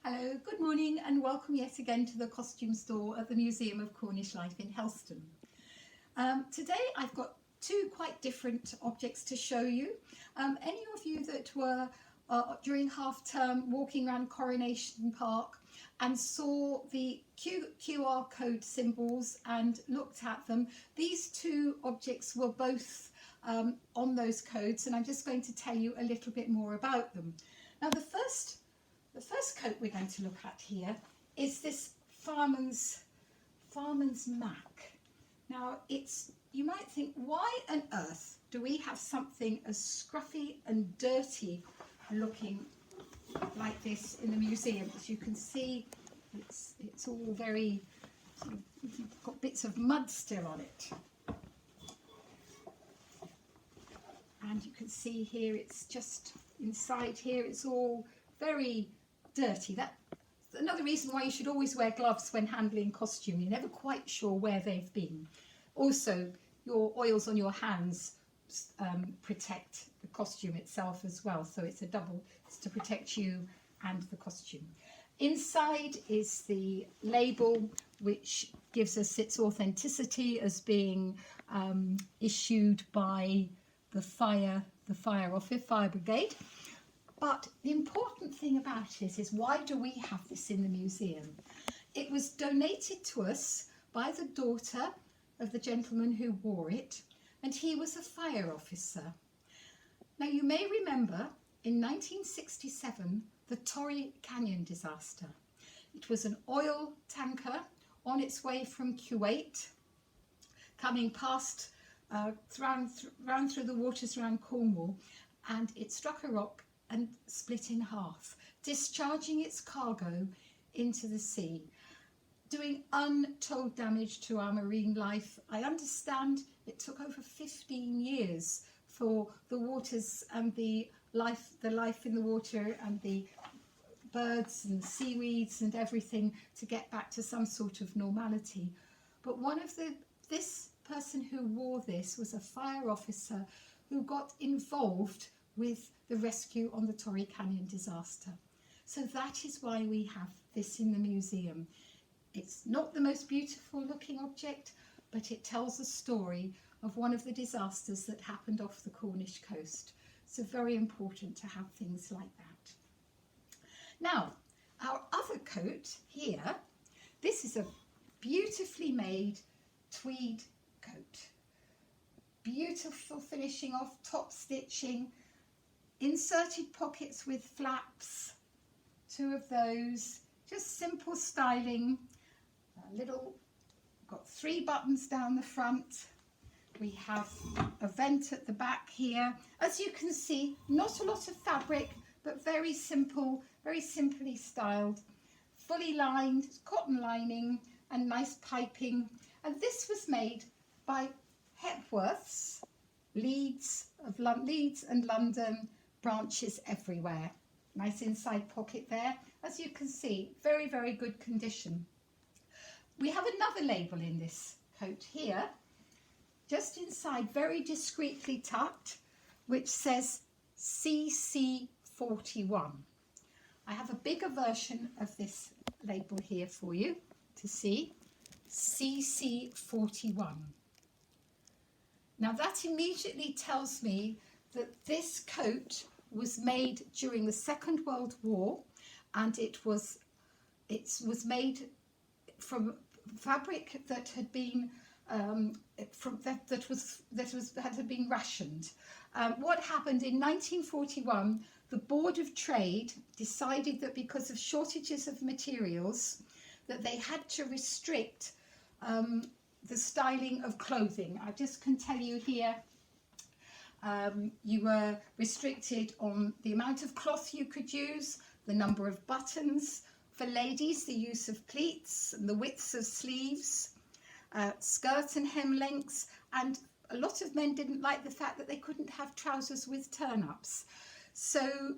Hello, good morning and welcome yet again to the costume store at the Museum of Cornish Life in Helston. Today I've got two quite different objects to show you. Any of you that were during half term walking around Coronation Park and saw the QR code symbols and looked at them, these two objects were both on those codes, and I'm just going to tell you a little bit more about them. Now the first coat we're going to look at here is this Farman's Mac. Now you might think, why on earth do we have something as scruffy and dirty looking like this in the museum? As you can see, it's all very, got bits of mud still on it. And you can see here, it's just inside here, it's all very dirty. That's another reason why you should always wear gloves when handling costume. You're never quite sure where they've been. Also, your oils on your hands protect the costume itself as well, so it's it's to protect you and the costume. Inside is the label, which gives us its authenticity as being issued by the fire brigade. But the important thing about it is, why do we have this in the museum? It was donated to us by the daughter of the gentleman who wore it, and he was a fire officer. Now you may remember in 1967 the Torrey Canyon disaster. It was an oil tanker on its way from Kuwait, coming past round through the waters around Cornwall, and it struck a rock and split in half, discharging its cargo into the sea, doing untold damage to our marine life. I understand it took over 15 years for the waters and the life in the water and the birds and seaweeds and everything to get back to some sort of normality. But this person who wore this was a fire officer who got involved with the rescue on the Torrey Canyon disaster. So that is why we have this in the museum. It's not the most beautiful looking object, but it tells a story of one of the disasters that happened off the Cornish coast. So very important to have things like that. Now, our other coat here, this is a beautifully made tweed coat. Beautiful finishing off, top stitching, inserted pockets with flaps, two of those, just simple styling. Got 3 buttons down the front. We have a vent at the back here. As you can see, not a lot of fabric, but very simple, very simply styled, fully lined, cotton lining and nice piping. And this was made by Hepworth's, Leeds and London branches everywhere. Nice inside pocket there. As you can see, very, very good condition. We have another label in this coat here, just inside, very discreetly tucked, which says CC41. I have a bigger version of this label here for you to see, CC41. Now that immediately tells me that this coat was made during the Second World War, and it was made from fabric that had been had been rationed. What happened in 1941? The Board of Trade decided that because of shortages of materials, that they had to restrict the styling of clothing. I just can tell you here, you were restricted on the amount of cloth you could use, the number of buttons. For ladies, the use of pleats and the widths of sleeves, skirt and hem lengths, and a lot of men didn't like the fact that they couldn't have trousers with turn-ups. So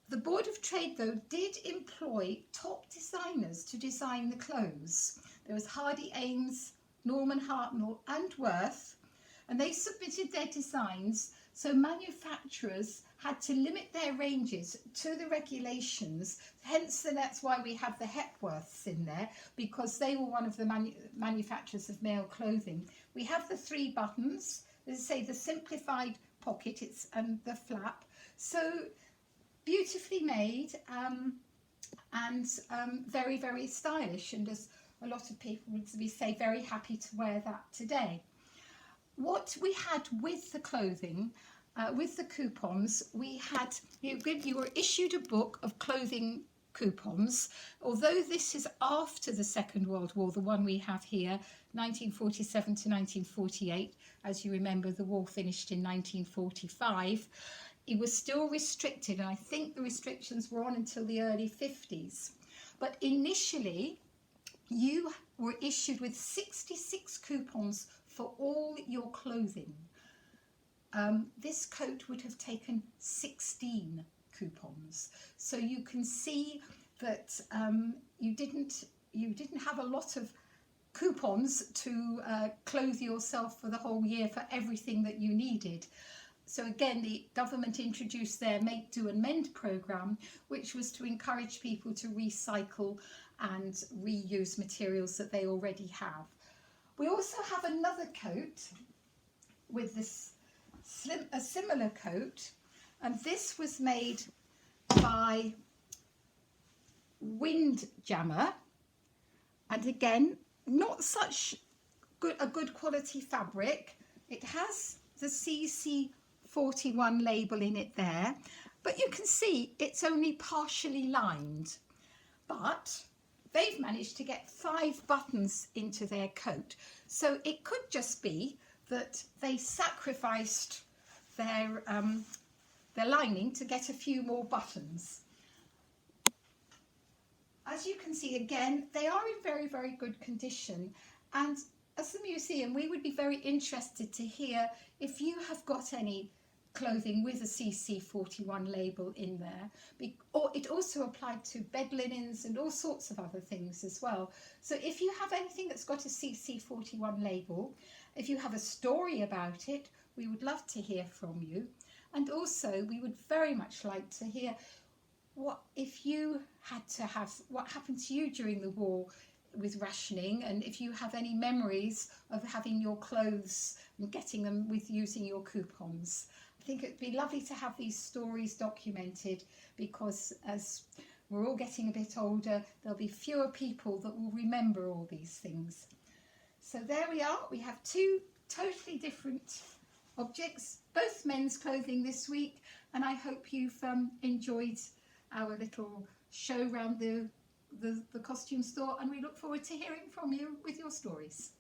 the Board of Trade, though, did employ top designers to design the clothes. There was Hardy Ames, Norman Hartnell and Worth, and they submitted their designs So manufacturers had to limit their ranges to the regulations, hence that's why we have the Hepworths in there, because they were one of the manufacturers of male clothing. We have the 3 buttons, as I say, the simplified pocket, and the flap. So beautifully made, and very, very stylish, and as a lot of people would say, very happy to wear that today. What we had with the clothing, with the coupons, we had, you were issued a book of clothing coupons. Although this is after the Second World War, the one we have here, 1947 to 1948, as you remember, the war finished in 1945, it was still restricted, and I think the restrictions were on until the early 50s. But initially, you were issued with 66 coupons for all your clothing. This coat would have taken 16 coupons. So you can see that you didn't have a lot of coupons to clothe yourself for the whole year for everything that you needed. So again, the government introduced their Make, Do and Mend programme, which was to encourage people to recycle and reuse materials that they already have. We also have another coat with this a similar coat, and this was made by Windjammer, and again, not such a good quality fabric. It has the CC41 label in it there, but you can see it's only partially lined. But they've managed to get 5 buttons into their coat, so it could just be that they sacrificed their lining to get a few more buttons. As you can see, again, they are in very, very good condition, and as the museum, we would be very interested to hear if you have got any clothing with a CC41 label in there, or it also applied to bed linens and all sorts of other things as well. So if you have anything that's got a CC41 label, if you have a story about it, we would love to hear from you. And also we would very much like to hear what happened to you during the war with rationing, and if you have any memories of having your clothes and getting them with using your coupons. I think it'd be lovely to have these stories documented, because as we're all getting a bit older, there'll be fewer people that will remember all these things. So there we are. We have 2 totally different objects, both men's clothing this week, and I hope you've enjoyed our little show around the costume store, and we look forward to hearing from you with your stories.